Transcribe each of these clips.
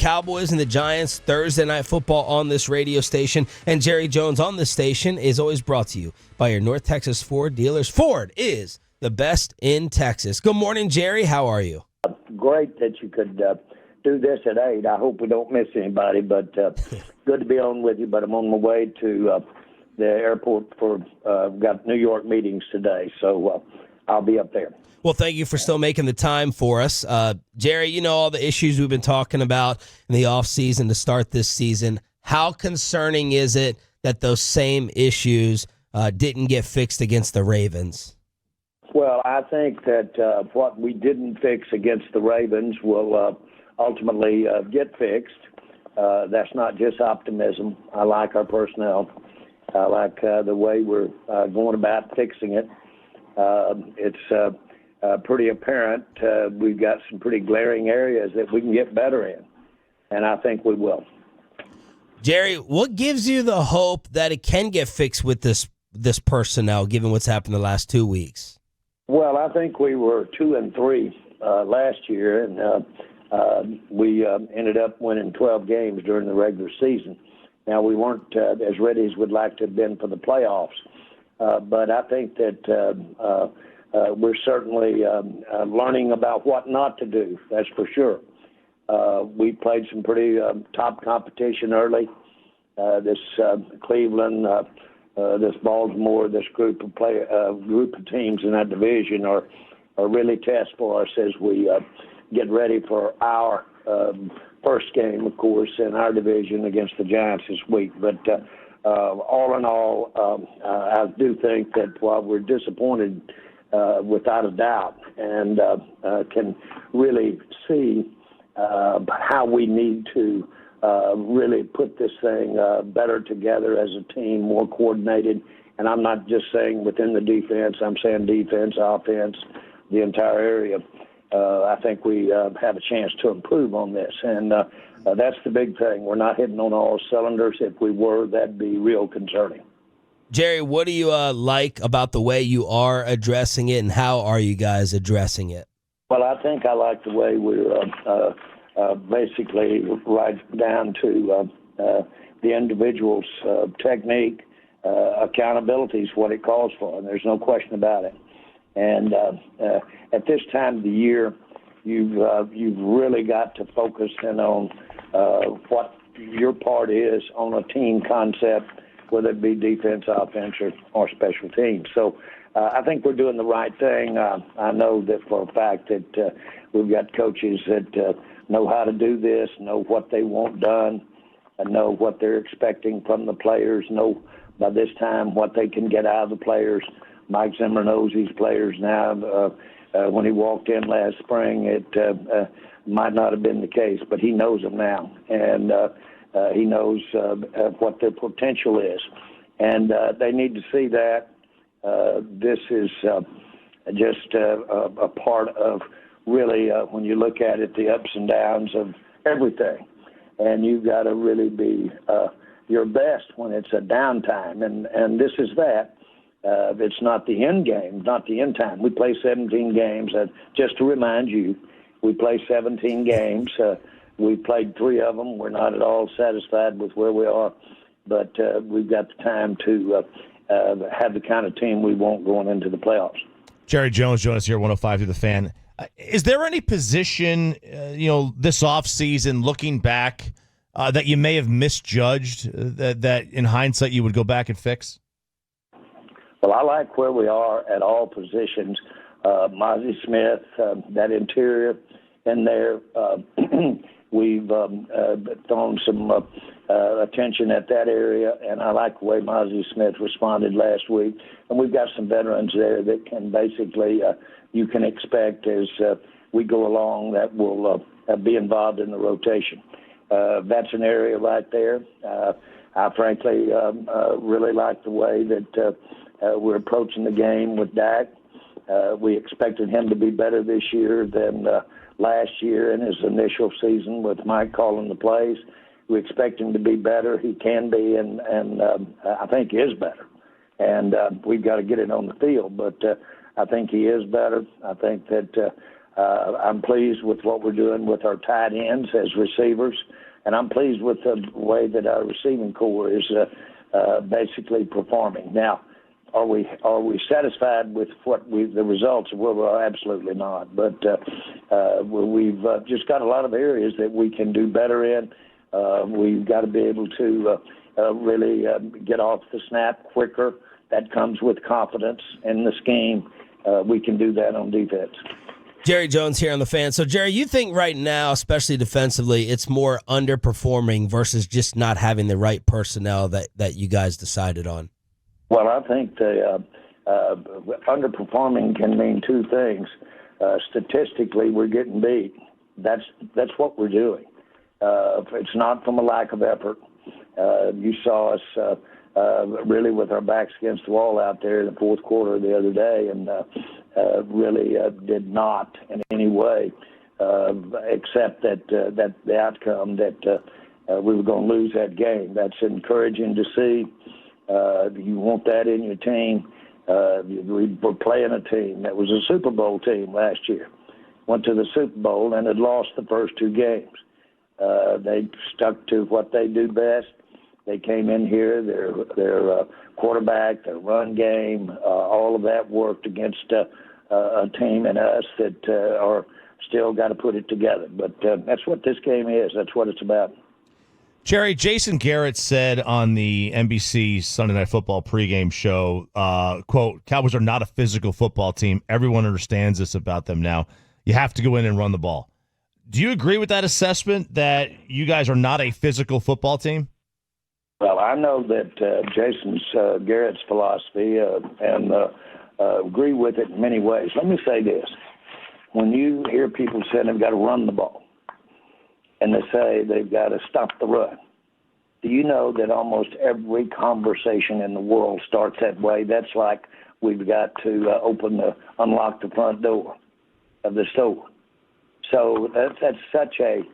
Cowboys and the Giants Thursday Night Football on this radio station. And Jerry Jones on this station is always brought to you by your North Texas Ford dealers. Ford is the best in Texas. Good morning, Jerry. How are you? Great that you could do this at 8. I hope we don't miss anybody, but good to be on with you. But I'm on my way to the airport for got New York meetings today, so I'll be up there. Well, thank you for still making the time for us. Jerry, you know all the issues we've been talking about in the offseason to start this season. How concerning is it that those same issues didn't get fixed against the Ravens? Well, I think that what we didn't fix against the Ravens will ultimately get fixed. That's not just optimism. I like our personnel. I like the way we're going about fixing it. It's pretty apparent we've got some pretty glaring areas that we can get better in, and I think we will. Jerry, what gives you the hope that it can get fixed with this personnel, given what's happened the last 2 weeks? Well, I think we were 2-3 last year, and we ended up winning 12 games during the regular season. Now, we weren't as ready as we'd like to have been for the playoffs, but I think that we're certainly learning about what not to do, that's for sure. We played some pretty top competition early. This Cleveland, this Baltimore, this group of teams in that division are really tests for us as we get ready for our first game, of course, in our division against the Giants this week. But all in all, I do think that while we're disappointed without a doubt and can really see how we need to really put this thing better together as a team, more coordinated. And I'm not just saying within the defense. I'm saying defense, offense, the entire area. I think we have a chance to improve on this. And that's the big thing. We're not hitting on all cylinders. If we were, that'd be real concerning. Jerry, what do you like about the way you are addressing it, and how are you guys addressing it? Well, I think I like the way we're basically right down to the individual's technique. Accountability is what it calls for, and there's no question about it. And at this time of the year, you've really got to focus in on what your part is on a team concept, whether it be defense, offense, or special teams. So I think we're doing the right thing. I know that for a fact that we've got coaches that know how to do this, know what they want done, and know what they're expecting from the players, know by this time what they can get out of the players. Mike Zimmer knows these players now. When he walked in last spring, it might not have been the case, but he knows them now. And he knows what their potential is. And they need to see that. This is just a part of really, when you look at it, the ups and downs of everything. And you've got to really be your best when it's a downtime. And this is that. It's not the end game, not the end time. We play 17 games. Just to remind you, we play 17 games. We played 3 of them. We're not at all satisfied with where we are, but we've got the time to have the kind of team we want going into the playoffs. Jerry Jones joining us here, 105 through the Fan. Is there any position, this offseason, looking back, that you may have misjudged, that in hindsight you would go back and fix? Well, I like where we are at all positions. Mozzie Smith, that interior in there, we've thrown some attention at that area, and I like the way Mozzie Smith responded last week. And we've got some veterans there that can basically, you can expect as we go along that will be involved in the rotation. That's an area right there. I frankly really like the way that we're approaching the game with Dak. We expected him to be better this year than last year in his initial season with Mike calling the plays. We expect him to be better. He can be, and I think he is better. And we've got to get it on the field. But I think he is better. I think that I'm pleased with what we're doing with our tight ends as receivers, and I'm pleased with the way that our receiving core is basically performing. Now, are we satisfied with the results? Well, absolutely not. But we've just got a lot of areas that we can do better in. We've got to be able to really get off the snap quicker. That comes with confidence in the scheme. We can do that on defense. Jerry Jones here on The Fan. So, Jerry, you think right now, especially defensively, it's more underperforming versus just not having the right personnel that you guys decided on? Well, I think the underperforming can mean two things. Statistically, we're getting beat. That's what we're doing. It's not from a lack of effort. You saw us really with our backs against the wall out there in the fourth quarter the other day, and really did not in any way accept that the outcome that we were going to lose that game. That's encouraging to see. You want that in your team. We were playing a team that was a Super Bowl team last year. Went to the Super Bowl and had lost the first two games. They stuck to what they do best. They came in here, their quarterback, their run game, all of that worked against a team and us that are still got to put it together. But that's what this game is. That's what it's about. Jerry, Jason Garrett said on the NBC Sunday Night Football pregame show, quote, Cowboys are not a physical football team. Everyone understands this about them now. You have to go in and run the ball. Do you agree with that assessment that you guys are not a physical football team? Well, I know that Jason's Garrett's philosophy and agree with it in many ways. Let me say this. When you hear people say they've got to run the ball and they say they've got to stop the run, do you know that almost every conversation in the world starts that way? That's like we've got to unlock the front door of the store. So that's such a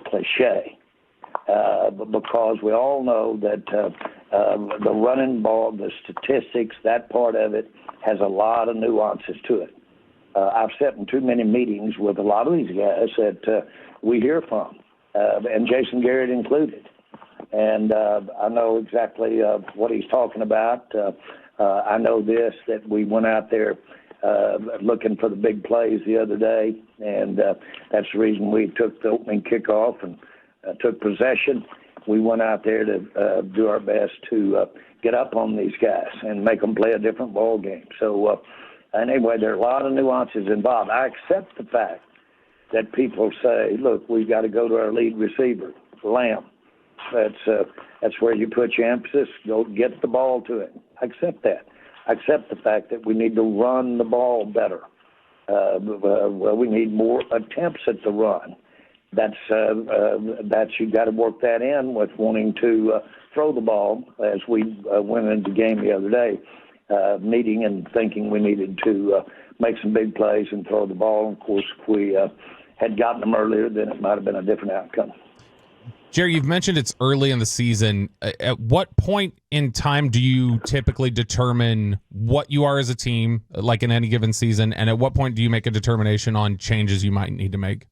cliche. Because we all know that the running ball, the statistics, that part of it has a lot of nuances to it. I've sat in too many meetings with a lot of these guys that we hear from, and Jason Garrett included. And I know exactly what he's talking about. I know this, that we went out there looking for the big plays the other day, and that's the reason we took the opening kickoff and took possession. We went out there to do our best to get up on these guys and make them play a different ball game. So anyway, there are a lot of nuances involved. I accept the fact that people say, look, we've got to go to our lead receiver, Lamb. That's where you put your emphasis. Go get the ball to it. I accept that. I accept the fact that we need to run the ball better. Well, we need more attempts at the run. That's you got to work that in with wanting to throw the ball, as we went into the game the other day, meeting and thinking we needed to make some big plays and throw the ball. And of course, if we had gotten them earlier, then it might have been a different outcome. Jerry, you've mentioned it's early in the season. At what point in time do you typically determine what you are as a team, like in any given season, and at what point do you make a determination on changes you might need to make?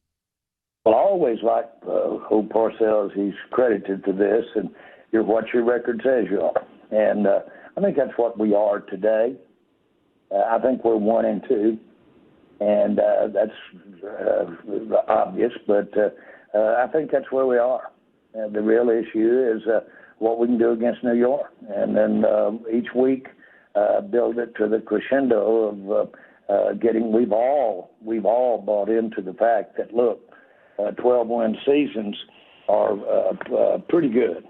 Well, I always like Hope Parcells. He's credited to this, and you're what your record says you are. And I think that's what we are today. I think we're 1-2, and that's obvious, but I think that's where we are. The real issue is what we can do against New York, and then each week build it to the crescendo of getting. We've all bought into the fact that, look, 12-win seasons are pretty good.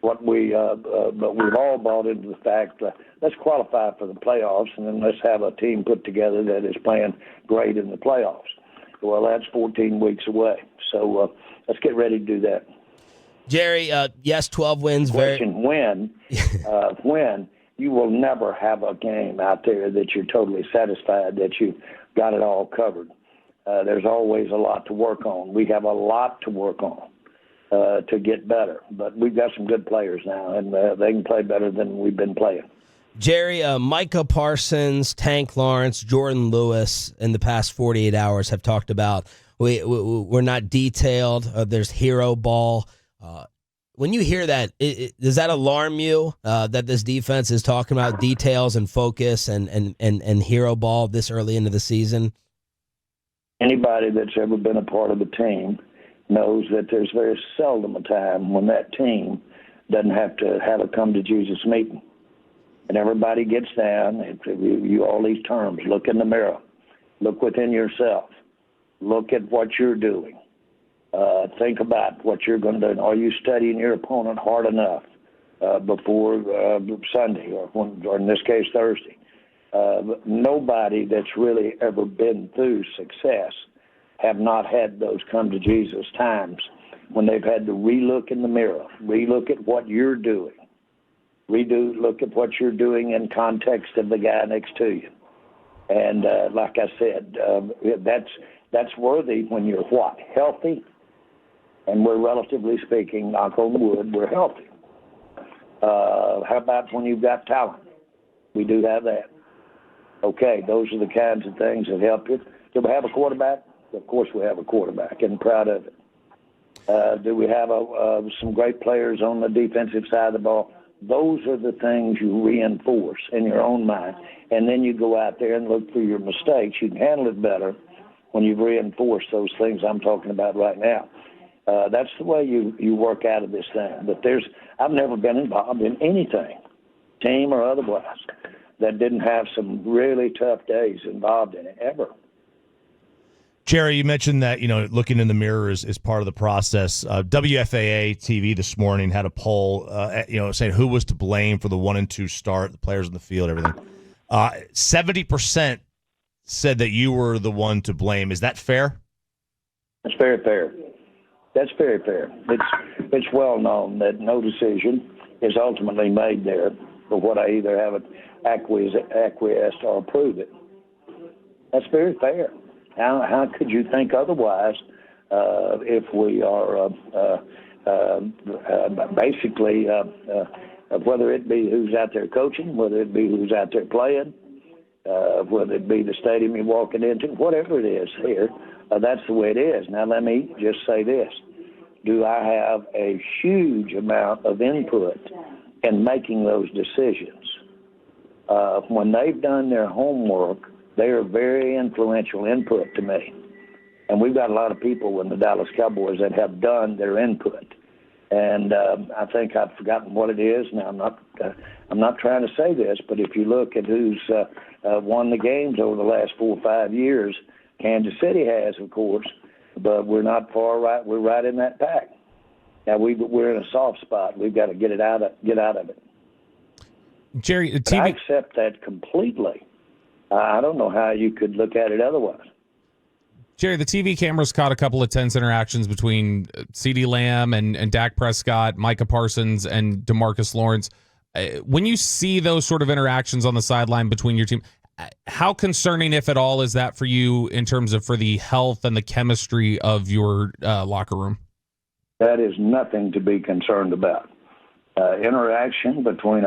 But we've all bought into the fact let's qualify for the playoffs, and then let's have a team put together that is playing great in the playoffs. Well, that's 14 weeks away, so let's get ready to do that. Jerry, yes, 12 wins. Question: when you will never have a game out there that you're totally satisfied that you got it all covered. There's always a lot to work on. We have a lot to work on to get better, but we've got some good players now, and they can play better than we've been playing. Jerry, Micah Parsons, Tank Lawrence, Jordan Lewis in the past 48 hours have talked about we're not detailed. There's hero ball. When you hear that, does that alarm you that this defense is talking about details and focus and hero ball this early into the season? Anybody that's ever been a part of a team knows that there's very seldom a time when that team doesn't have to have a come-to-Jesus meeting. And everybody gets down, you all these terms, look in the mirror, look within yourself, look at what you're doing. Think about what you're going to do. Are you studying your opponent hard enough before Sunday, or in this case, Thursday? Nobody that's really ever been through success have not had those come-to-Jesus times when they've had to relook in the mirror, relook at what you're doing, look at what you're doing in context of the guy next to you. And like I said, that's worthy when you're what? Healthy? And we're, relatively speaking, knock on wood, we're healthy. How about when you've got talent? We do have that. Okay, those are the kinds of things that help you. Do we have a quarterback? Of course we have a quarterback, and proud of it. Do we have some great players on the defensive side of the ball? Those are the things you reinforce in your own mind, and then you go out there and look for your mistakes. You can handle it better when you've reinforced those things I'm talking about right now. That's the way you work out of this thing. But I've never been involved in anything, team or otherwise, that didn't have some really tough days involved in it, ever. Jerry, you mentioned that, looking in the mirror is part of the process. WFAA TV this morning had a poll, saying who was to blame for the 1-2 start, the players in the field, everything. 70% said that you were the one to blame. Is that fair? That's very fair. That's very fair. It's well known that no decision is ultimately made there for what I either have acquiesced or approved it. That's very fair. How could you think otherwise if we are basically, whether it be who's out there coaching, whether it be who's out there playing, whether it be the stadium you're walking into, whatever it is here, that's the way it is. Now, let me just say this. Do I have a huge amount of input in making those decisions? When they've done their homework, they are very influential input to me. And we've got a lot of people in the Dallas Cowboys that have done their input. And I think I've forgotten what it is. Now, I'm not trying to say this, but if you look at who's won the games over the last 4 or 5 years, Kansas City has, of course, but we're not far right. We're right in that pack. Now, we're in a soft spot. We've got to get out of it. Jerry, I accept that completely. I don't know how you could look at it otherwise. Jerry, the TV cameras caught a couple of tense interactions between CeeDee Lamb and Dak Prescott, Micah Parsons, and DeMarcus Lawrence. When you see those sort of interactions on the sideline between your team, how concerning, if at all, is that for you in terms of for the health and the chemistry of your locker room? That is nothing to be concerned about. Interaction between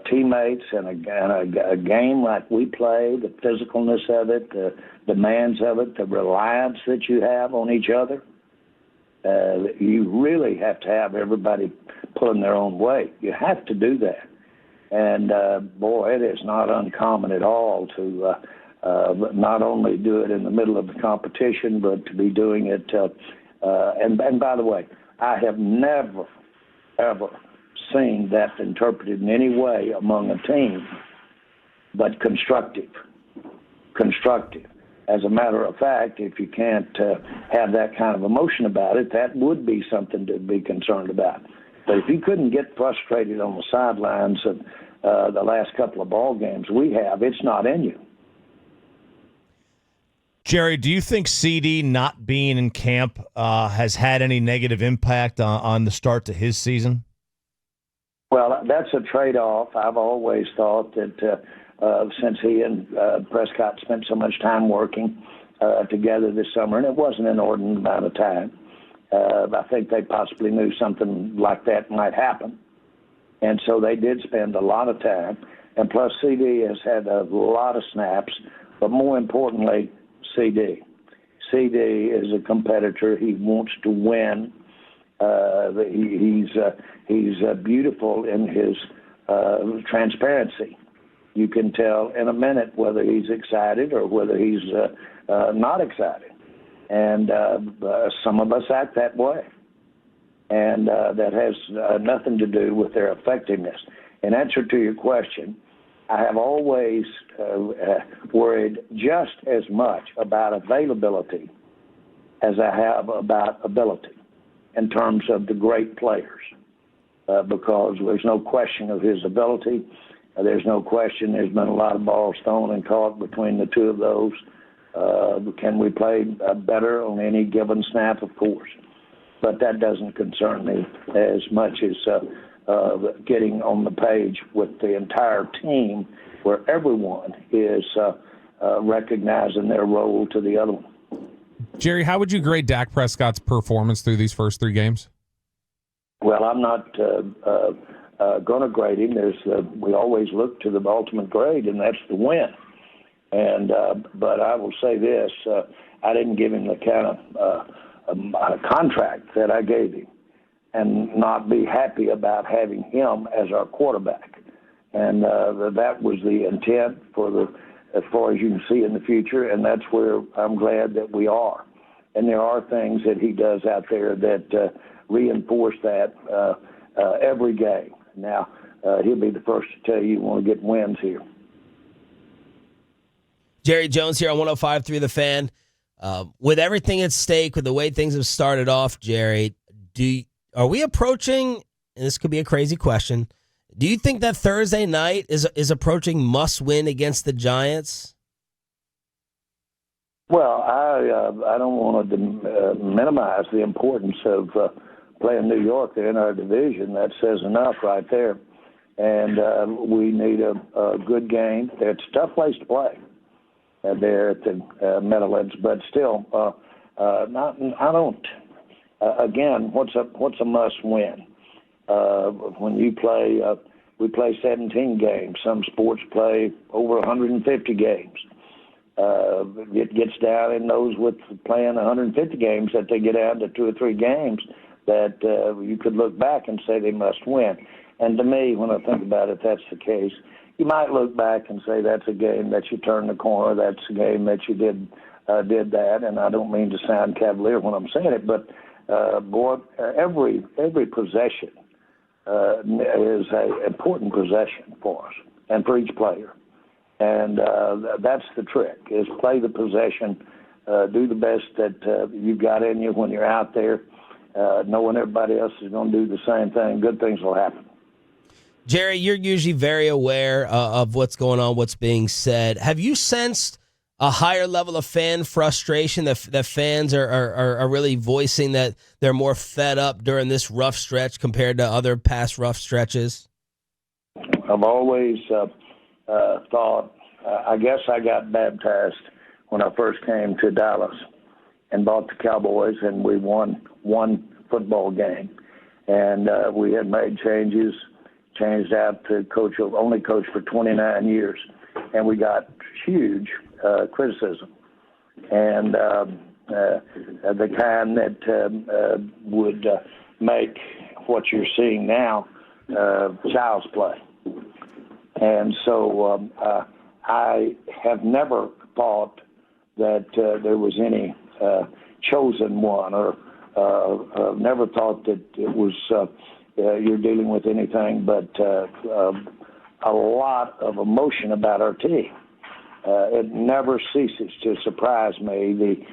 teammates and a game like we play, the physicalness of it, the demands of it, the reliance that you have on each other. You really have to have everybody pulling their own weight. You have to do that. And, boy, it is not uncommon at all to not only do it in the middle of the competition, but to be doing it. And by the way, I have never, ever seen that interpreted in any way among a team, but constructive. As a matter of fact, if you can't have that kind of emotion about it, that would be something to be concerned about. But if you couldn't get frustrated on the sidelines of the last couple of ball games we have, it's not in you. Jerry, do you think CeeDee not being in camp has had any negative impact on the start to his season? Well, that's a trade-off. I've always thought that since he and Prescott spent so much time working together this summer, and it wasn't an inordinate amount of time, I think they possibly knew something like that might happen. And so they did spend a lot of time. And plus, CeeDee has had a lot of snaps, but more importantly, CeeDee. CeeDee is a competitor. He wants to win. He's beautiful in his transparency. You can tell in a minute whether he's excited or whether he's not excited. And some of us act that way. And that has nothing to do with their effectiveness. In answer to your question, I have always worried just as much about availability as I have about ability in terms of the great players, because there's no question of his ability. There's no question there's been a lot of balls thrown and caught between the two of those. Can we play better on any given snap? Of course. But that doesn't concern me as much as getting on the page with the entire team where everyone is recognizing their role to the other one. Jerry, how would you grade Dak Prescott's performance through these first 3 games? Well, I'm not going to grade him. We always look to the ultimate grade, and that's the win. And but I will say this, I didn't give him the kind of contract that I gave him and not be happy about having him as our quarterback. And that was the intent as far as you can see in the future, and that's where I'm glad that we are. And there are things that he does out there that reinforce that every game. Now, he'll be the first to tell you when we get wins here. Jerry Jones here on 105.3 The Fan. With everything at stake, with the way things have started off, Jerry, are we approaching, and this could be a crazy question, do you think that Thursday night is approaching must-win against the Giants? Well, I don't want to minimize the importance of playing New York. They're in our division. That says enough right there. And we need a good game. It's a tough place to play there at the Meadowlands, but still, I don't. Again, what's a must-win? When you play, we play 17 games. Some sports play over 150 games. It gets down in those with playing 150 games that they get down to 2 or 3 games that you could look back and say they must win. And to me, when I think about it, that's the case. You might look back and say that's a game that you turned the corner. That's a game that you did that. And I don't mean to sound cavalier when I'm saying it, but boy, every possession is an important possession for us and for each player. And that's the trick, is play the possession, do the best that you've got in you when you're out there, knowing everybody else is going to do the same thing. Good things will happen. Jerry, you're usually very aware of what's going on, what's being said. Have you sensed a higher level of fan frustration that fans are really voicing that they're more fed up during this rough stretch compared to other past rough stretches? I've always thought, I guess I got baptized when I first came to Dallas and bought the Cowboys, and we won one football game. And we had made changed out to only coach for 29 years. And we got huge criticism. And the kind that would make what you're seeing now child's play. And so I have never thought that there was any chosen one, or never thought that it was you're dealing with anything but a lot of emotion about our team. It never ceases to surprise me,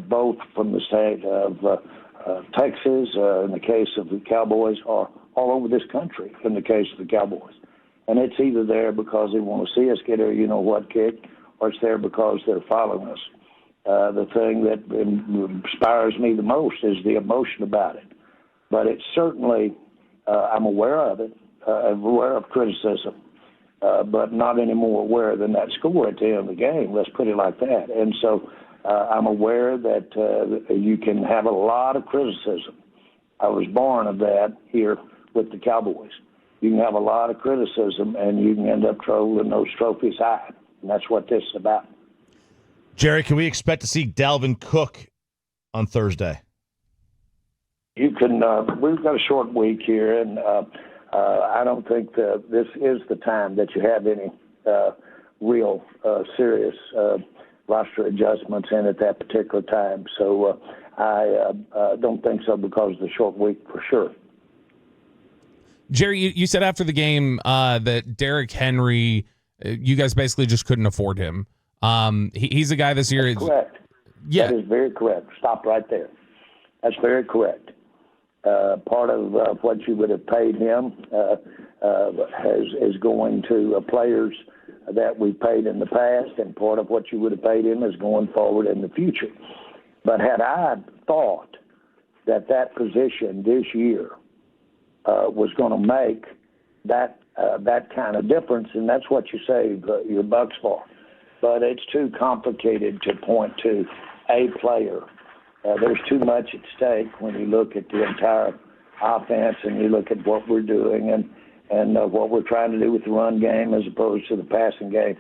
both from the state of Texas, in the case of the Cowboys, or all over this country in the case of the Cowboys. And it's either there because they want to see us get a you-know-what kick, or it's there because they're following us. The thing that inspires me the most is the emotion about it. But it's certainly, I'm aware of it, I'm aware of criticism, but not any more aware than that score at the end of the game. Let's put it like that. And so I'm aware that you can have a lot of criticism. I was born of that here with the Cowboys. you can have a lot of criticism, and you can end up trolling those trophies high. And that's what this is about. Jerry, can we expect to see Dalvin Cook on Thursday? You can. We've got a short week here, and I don't think this is the time that you have any real serious roster adjustments in at that particular time. So I don't think so because of the short week for sure. Jerry, you said after the game that Derrick Henry, you guys basically just couldn't afford him. He's a guy this year. That's correct. Yeah. That is very correct. Stop right there. That's very correct. Part of what you would have paid him is going to players that we paid in the past, and part of what you would have paid him is going forward in the future. But had I thought that position this year was going to make that kind of difference, and that's what you save your bucks for. But it's too complicated to point to a player. There's too much at stake when you look at the entire offense and you look at what we're doing and what we're trying to do with the run game as opposed to the passing game.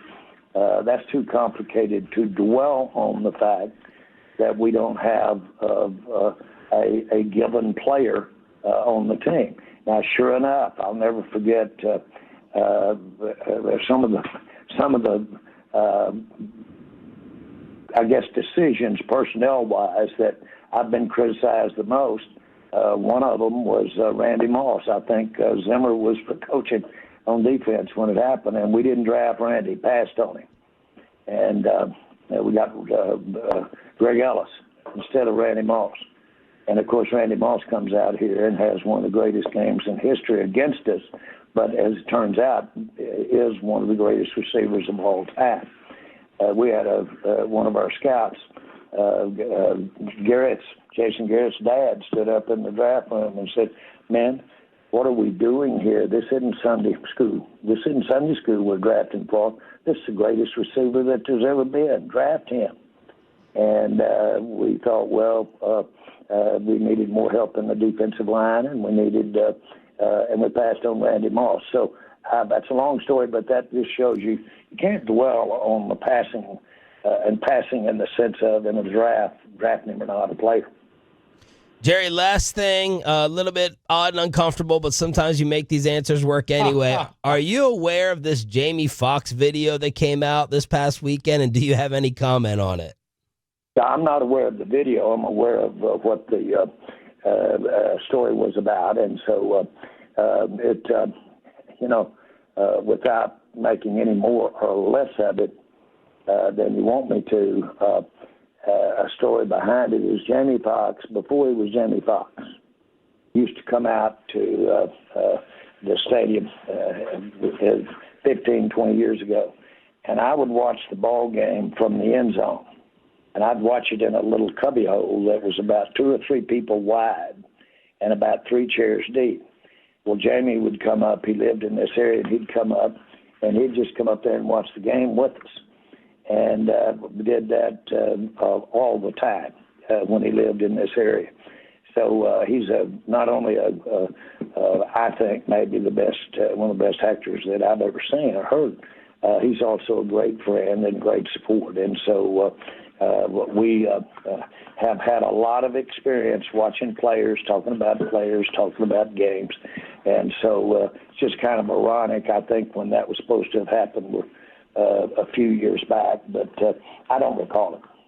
That's too complicated to dwell on the fact that we don't have a given player on the team. Now, sure enough, I'll never forget some of the I guess decisions personnel-wise that I've been criticized the most. One of them was Randy Moss. I think Zimmer was for coaching on defense when it happened, and we didn't draft Randy, passed on him. And we got Greg Ellis instead of Randy Moss. And, of course, Randy Moss comes out here and has one of the greatest games in history against us, but as it turns out, is one of the greatest receivers of all time. We had one of our scouts, Jason Garrett's dad, stood up in the draft room and said, "Man, what are we doing here? This isn't Sunday school. This isn't Sunday school we're drafting for. This is the greatest receiver that there's ever been. Draft him." And we thought, well, we needed more help in the defensive line, and we passed on Randy Moss. So that's a long story, but that just shows you can't dwell on the passing in the sense of in a drafting him or not a player. Jerry, last thing, a little bit odd and uncomfortable, but sometimes you make these answers work anyway. Are you aware of this Jamie Foxx video that came out this past weekend, and do you have any comment on it? I'm not aware of the video. I'm aware of what the story was about, and so without making any more or less of it than you want me to, a story behind it is Jamie Foxx, before he was Jamie Foxx, used to come out to the stadium 15, 20 years ago, and I would watch the ball game from the end zone. And I'd watch it in a little cubby hole that was about 2 or 3 people wide and about 3 chairs deep. Well, Jamie would come up. He lived in this area, and he'd come up, and he'd just come up there and watch the game with us. And we did that all the time when he lived in this area. So he's not only I think maybe the best, one of the best actors that I've ever seen or heard. He's also a great friend and great support. And so we have had a lot of experience watching players, talking about games. And so it's just kind of ironic, I think, when that was supposed to have happened a few years back, but I don't recall it.